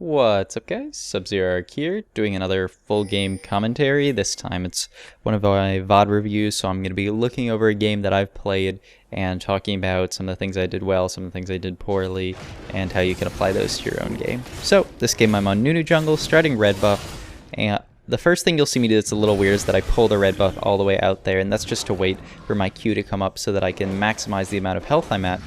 What's up, guys? Sub-Zero here, doing another full game commentary. This time it's one of my VOD reviews, so I'm going to be looking over a game that I've played and talking about some of the things I did well, some of the things I did poorly, and how you can apply those to your own game. So, this game I'm on Nunu jungle, starting red buff, and the first thing you'll see me do that's a little weird is that I pull the red buff all the way out there, and that's just to wait for my Q to come up so that I can maximize the amount of health I'm at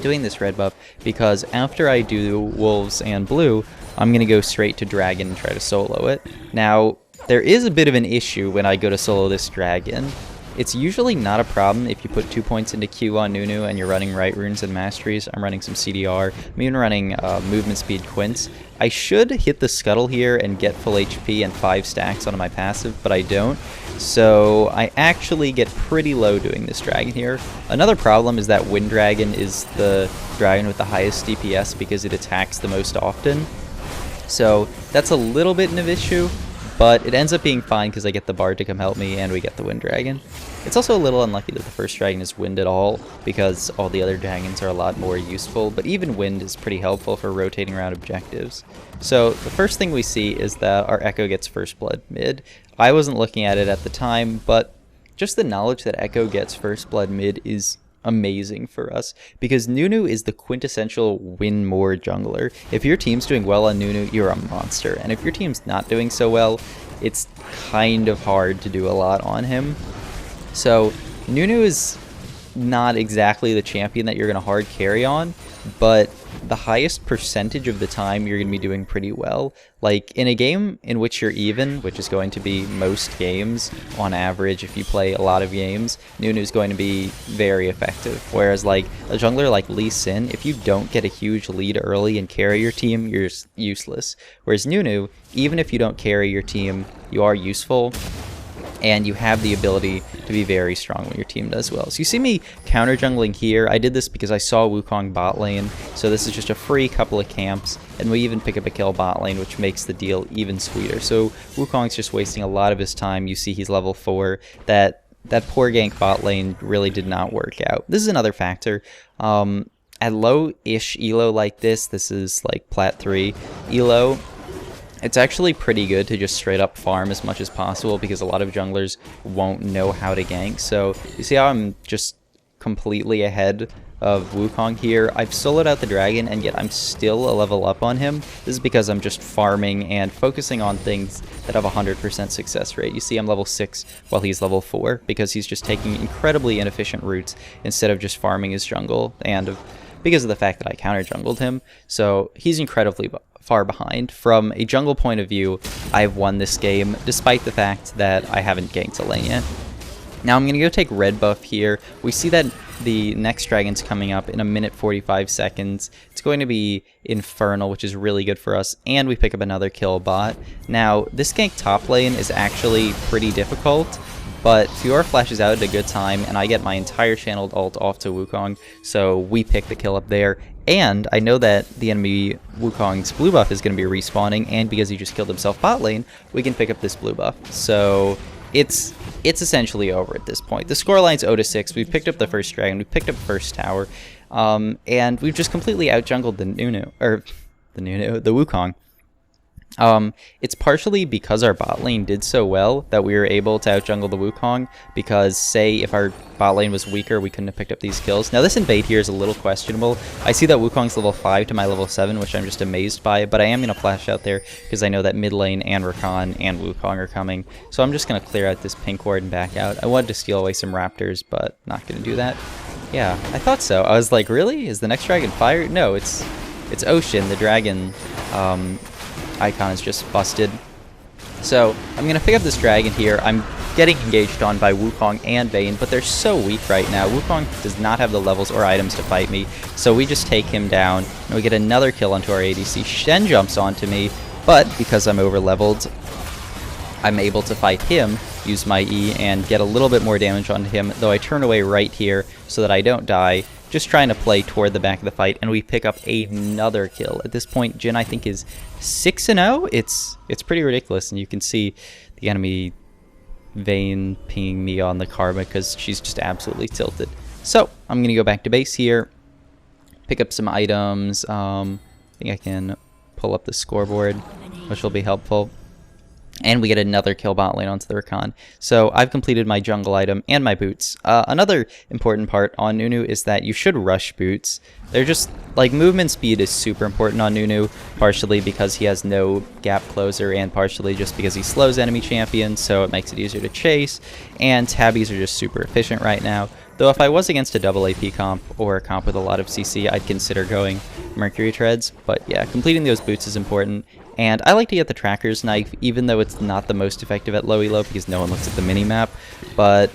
doing this red buff, because after I do wolves and blue, I'm going to go straight to dragon and try to solo it. Now, there is a bit of an issue when I go to solo this dragon. It's usually not a problem if you put 2 points into Q on Nunu and you're running right runes and masteries. I'm running some CDR. I'm even running movement speed quints. I should hit the scuttle here and get full HP and 5 stacks onto my passive, but I don't. So I actually get pretty low doing this dragon here. Another problem is that Wind Dragon is the dragon with the highest DPS because it attacks the most often. So that's a little bit of an issue, but it ends up being fine because I get the Bard to come help me and we get the Wind Dragon. It's also a little unlucky that the first dragon is Wind at all because all the other dragons are a lot more useful, but even Wind is pretty helpful for rotating around objectives. So the first thing we see is that our Echo gets First Blood mid. I wasn't looking at it at the time, but just the knowledge that Echo gets First Blood mid is amazing for us because Nunu is the quintessential win more jungler. If your team's doing well on Nunu, you're a monster, and if your team's not doing so well, it's kind of hard to do a lot on him. So Nunu is not exactly the champion that you're going to hard carry on, but the highest percentage of the time you're going to be doing pretty well. Like in a game in which you're even, which is going to be most games on average if you play a lot of games, Nunu is going to be very effective. Whereas like a jungler like Lee Sin, if you don't get a huge lead early and carry your team, you're useless. Whereas Nunu, even if you don't carry your team, you are useful, and you have the ability to be very strong when your team does well. So you see me counter jungling here. I did this because I saw Wukong bot lane, so this is just a free couple of camps, and we even pick up a kill bot lane, which makes the deal even sweeter. So Wukong's just wasting a lot of his time. You see he's level 4. That poor gank bot lane really did not work out. This is another factor. At low-ish elo like this is like plat 3 elo, it's actually pretty good to just straight up farm as much as possible because a lot of junglers won't know how to gank. So you see how I'm just completely ahead of Wukong here. I've soloed out the dragon and yet I'm still a level up on him. This is because I'm just farming and focusing on things that have a 100% success rate. You see I'm level 6 while he's level 4 because he's just taking incredibly inefficient routes instead of just farming his jungle, and because of the fact that I counter jungled him. So he's incredibly far behind. From a jungle point of view, I've won this game despite the fact that I haven't ganked a lane yet. Now I'm going to go take red buff here. We see that the next dragon's coming up in a minute 45 seconds. It's going to be Infernal, which is really good for us, and we pick up another kill bot. Now this gank top lane is actually pretty difficult, but Fiora flashes out at a good time, and I get my entire channeled ult off to Wukong, so we pick the kill up there. And I know that the enemy Wukong's blue buff is going to be respawning, and because he just killed himself bot lane, we can pick up this blue buff. So it's essentially over at this point. The scoreline's 0-6. We picked up the first dragon, we picked up the first tower, and we've just completely outjungled the Wukong. It's partially because our bot lane did so well that we were able to outjungle the Wukong, because say if our bot lane was weaker, we couldn't have picked up these kills. Now this invade here is a little questionable. I see that Wukong's level 5 to my level 7, which I'm just amazed by, but I am going to flash out there because I know that mid lane and Rakan and Wukong are coming. So I'm just going to clear out this pink ward and back out. I wanted to steal away some raptors, but not going to do that. Yeah, I thought so. I was like, really? Is the next dragon fire? No, it's Ocean. The dragon icon is just busted. So I'm going to pick up this dragon here. I'm getting engaged on by Wukong and Vayne, but they're so weak right now. Wukong does not have the levels or items to fight me, so we just take him down, and we get another kill onto our ADC. Shen jumps onto me, but because I'm over leveled, I'm able to fight him, use my E, and get a little bit more damage onto him, though I turn away right here so that I don't die. Just trying to play toward the back of the fight, and we pick up another kill. At this point, Jhin, I think, is 6-0. It's pretty ridiculous, and you can see the enemy Vayne pinging me on the Karma because she's just absolutely tilted. So I'm going to go back to base here, pick up some items. I think I can pull up the scoreboard, which will be helpful. And we get another kill bot lane onto the Rakan. So I've completed my jungle item and my boots. Another important part on Nunu is that you should rush boots. They're just, like, movement speed is super important on Nunu, partially because he has no gap closer and partially just because he slows enemy champions, so it makes it easier to chase. And tabbies are just super efficient right now. Though if I was against a double AP comp or a comp with a lot of CC, I'd consider going Mercury Treads. But yeah, completing those boots is important. And I like to get the Tracker's Knife, even though it's not the most effective at low elo because no one looks at the mini-map. But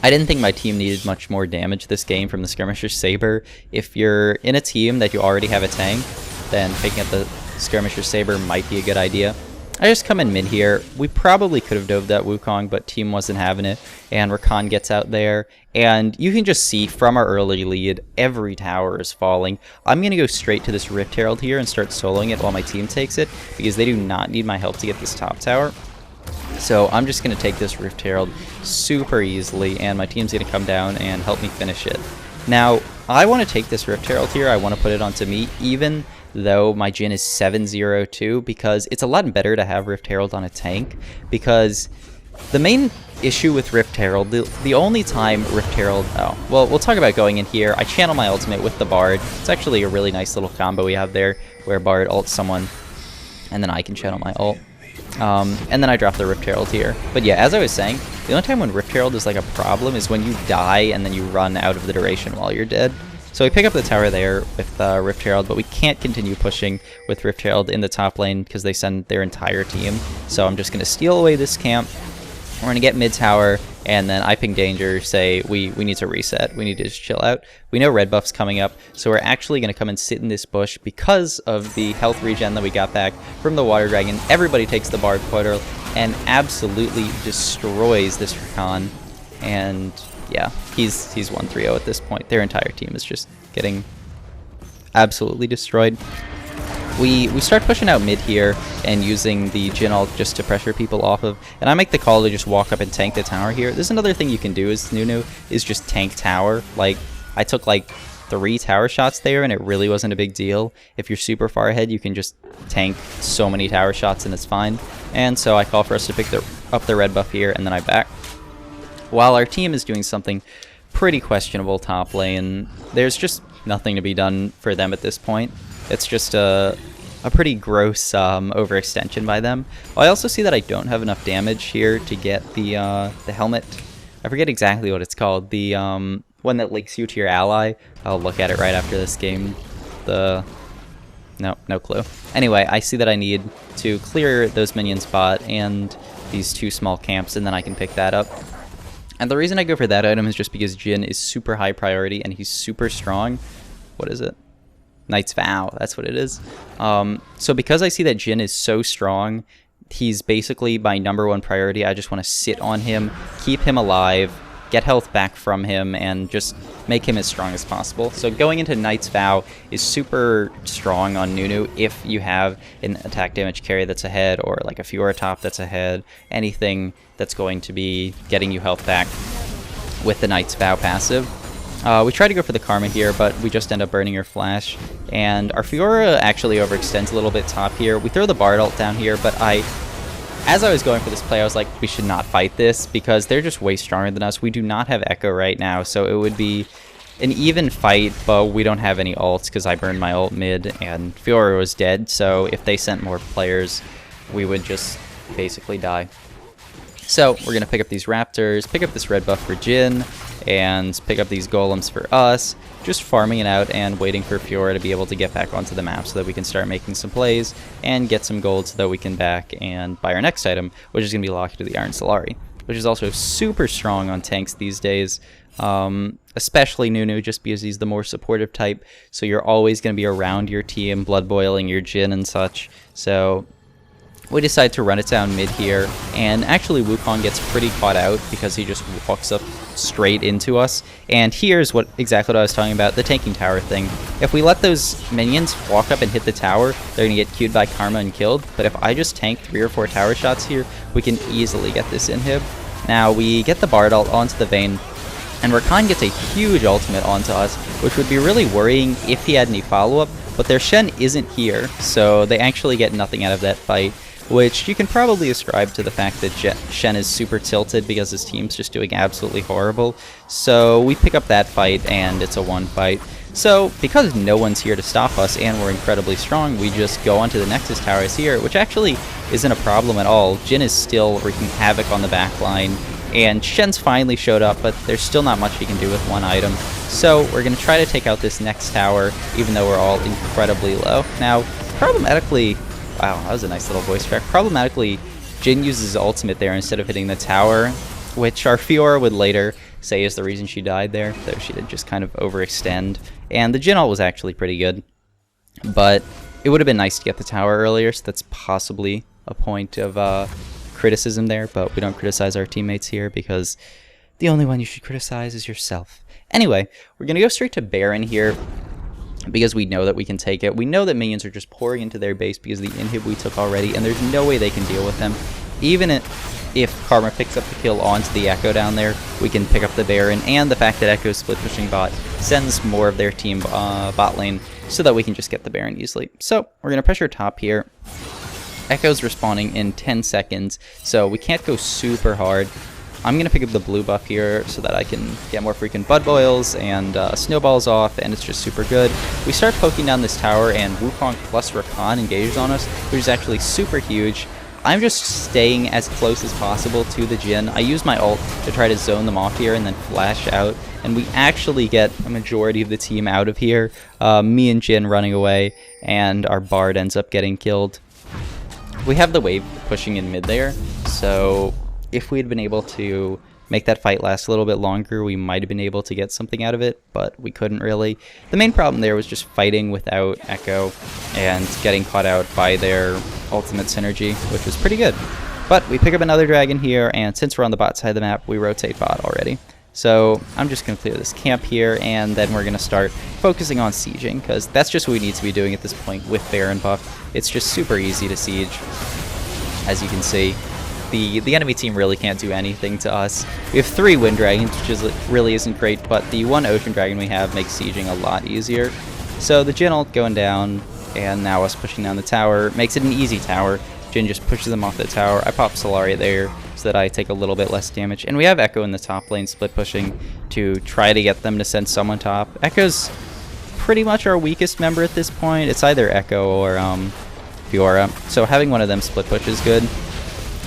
I didn't think my team needed much more damage this game from the Skirmisher's Saber. If you're in a team that you already have a tank, then picking up the Skirmisher's Saber might be a good idea. I just come in mid here. We probably could have dove that Wukong, but team wasn't having it, and Rakan gets out there, and you can just see from our early lead, every tower is falling. I'm going to go straight to this Rift Herald here and start soloing it while my team takes it, because they do not need my help to get this top tower. So I'm just going to take this Rift Herald super easily, and my team's going to come down and help me finish it. Now, I want to take this Rift Herald here, I want to put it onto me, even though my Jhin is 702, because it's a lot better to have Rift Herald on a tank, because the main issue with Rift Herald, the only time Rift Herald, well, we'll talk about going in here. I channel my ultimate with the Bard. It's actually a really nice little combo we have there, where Bard ults someone, and then I can channel my ult. And then I drop the Rift Herald here. But yeah, as I was saying, the only time when Rift Herald is like a problem is when you die and then you run out of the duration while you're dead. So we pick up the tower there with Rift Herald, but we can't continue pushing with Rift Herald in the top lane because they send their entire team. So I'm just going to steal away this camp. We're going to get mid tower, and then I ping danger, say we need to reset. We need to just chill out. We know red buff's coming up, so we're actually going to come and sit in this bush because of the health regen that we got back from the water dragon. Everybody takes the Bard portal and absolutely destroys this Rakan. And yeah, he's 1-3-0 at this point. Their entire team is just getting absolutely destroyed. We start pushing out mid here and using the Jhin ult just to pressure people off of, and I make the call to just walk up and tank the tower here. There's another thing you can do as Nunu is just tank tower. Like, I took like 3 tower shots there and it really wasn't a big deal. If you're super far ahead, you can just tank so many tower shots and it's fine. And so I call for us to pick up the red buff here, and then I back. While our team is doing something pretty questionable top lane, there's just nothing to be done for them at this point. It's just a pretty gross overextension by them. I also see that I don't have enough damage here to get the helmet. I forget exactly what it's called. The one that links you to your ally. I'll look at it right after this game. No clue. Anyway, I see that I need to clear those minion spot and these 2 small camps, and then I can pick that up. And the reason I go for that item is just because Jhin is super high priority and he's super strong. What is it? Knight's Vow, that's what it is. So because I see that Jhin is so strong, he's basically my #1 priority. I just want to sit on him, keep him alive, get health back from him, and just make him as strong as possible. So going into Knight's Vow is super strong on Nunu if you have an attack damage carry that's ahead, or like a Fiora top that's ahead, anything that's going to be getting you health back with the Knight's Vow passive. We try to go for the Karma here, but we just end up burning her flash. And our Fiora actually overextends a little bit top here. We throw the Bard ult down here, but as I was going for this play, I was like, we should not fight this because they're just way stronger than us. We do not have Echo right now, so it would be an even fight, but we don't have any ults because I burned my ult mid and Fiora was dead. So if they sent more players, we would just basically die. So we're going to pick up these Raptors, pick up this red buff for Jhin, and pick up these golems for us, just farming it out and waiting for Fiora to be able to get back onto the map so that we can start making some plays and get some gold so that we can back and buy our next item, which is going to be locked to the Iron Solari, which is also super strong on tanks these days, especially Nunu, just because he's the more supportive type, so you're always going to be around your team, blood boiling your Jhin and such. So we decide to run it down mid here, and actually Wukong gets pretty caught out because he just walks up straight into us. And here's exactly what I was talking about, the tanking tower thing. If we let those minions walk up and hit the tower, they're going to get queued by Karma and killed. But if I just tank 3 or 4 tower shots here, we can easily get this inhib. Now we get the Bard ult onto the Vayne, and Rakan gets a huge ultimate onto us, which would be really worrying if he had any follow-up. but their Shen isn't here, so they actually get nothing out of that fight, which you can probably ascribe to the fact that Shen is super tilted because his team's just doing absolutely horrible. So we pick up that fight, and it's a 1 fight. So because no one's here to stop us and we're incredibly strong, we just go onto the Nexus towers here, which actually isn't a problem at all. Jhin is still wreaking havoc on the back line, and Shen's finally showed up, but there's still not much he can do with 1 item. So we're going to try to take out this next tower, even though we're all incredibly low. Now, problematically, wow, that was a nice little voice crack. Problematically, Jhin uses his ultimate there instead of hitting the tower, which our Fiora would later say is the reason she died there, though she did just kind of overextend. And the Jhin ult was actually pretty good, but it would have been nice to get the tower earlier, so that's possibly a point of criticism there, but we don't criticize our teammates here because the only one you should criticize is yourself. Anyway, we're going to go straight to Baron here because we know that we can take it. We know that minions are just pouring into their base because of the inhib we took already, and there's no way they can deal with them. Even if Karma picks up the kill onto the Echo down there, we can pick up the Baron, and the fact that Echo's split pushing bot sends more of their team bot lane so that we can just get the Baron easily. So we're going to pressure top here. Echo's respawning in 10 seconds, so we can't go super hard. I'm going to pick up the blue buff here so that I can get more freaking Bud Boils and snowballs off, and it's just super good. We start poking down this tower, and Wukong plus Rakan engaged on us, which is actually super huge. I'm just staying as close as possible to the Jhin. I use my ult to try to zone them off here and then flash out, and we actually get a majority of the team out of here. Me and Jhin running away, and our Bard ends up getting killed. We have the wave pushing in mid there, so if we had been able to make that fight last a little bit longer, we might have been able to get something out of it, but we couldn't really. The main problem there was just fighting without Echo and getting caught out by their ultimate synergy, which was pretty good. But we pick up another dragon here, and since we're on the bot side of the map, we rotate bot already. So I'm just going to clear this camp here, and then we're going to start focusing on sieging, because that's just what we need to be doing at this point with Baron buff. It's just super easy to siege, as you can see. The enemy team really can't do anything to us. We have 3 wind dragons, which really isn't great, but the 1 ocean dragon we have makes sieging a lot easier. So the Jhin ult going down, and now us pushing down the tower makes it an easy tower. Jhin just pushes them off the tower. I pop Solari there so that I take a little bit less damage. And we have Echo in the top lane split pushing to try to get them to send someone top. Echo's pretty much our weakest member at this point. It's either Echo or Fiora. So having one of them split push is good.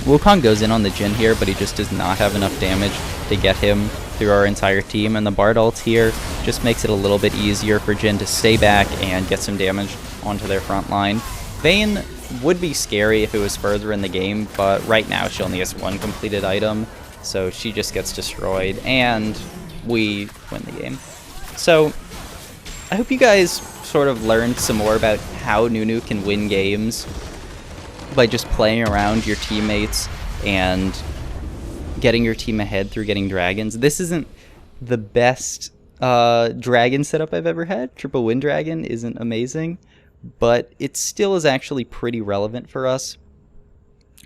Wukong goes in on the Jhin here, but he just does not have enough damage to get him through our entire team, and the Bard ult here just makes it a little bit easier for Jhin to stay back and get some damage onto their front line. Vayne would be scary if it was further in the game, but right now she only has 1 completed item, so she just gets destroyed, and we win the game. So I hope you guys sort of learned some more about how Nunu can win games by just playing around your teammates and getting your team ahead through getting dragons. This isn't the best dragon setup I've ever had. Triple Wind Dragon isn't amazing, but it still is actually pretty relevant for us.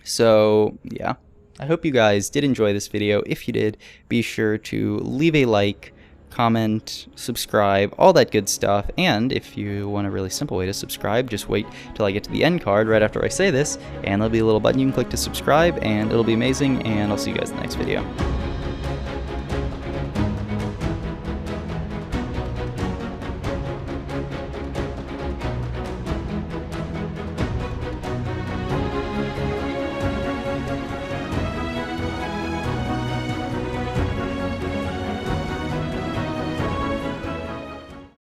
So yeah, I hope you guys did enjoy this video. If you did, be sure to leave a like, comment, subscribe, all that good stuff. And if you want a really simple way to subscribe, just wait till I get to the end card right after I say this, and there'll be a little button you can click to subscribe, and it'll be amazing, and I'll see you guys in the next video.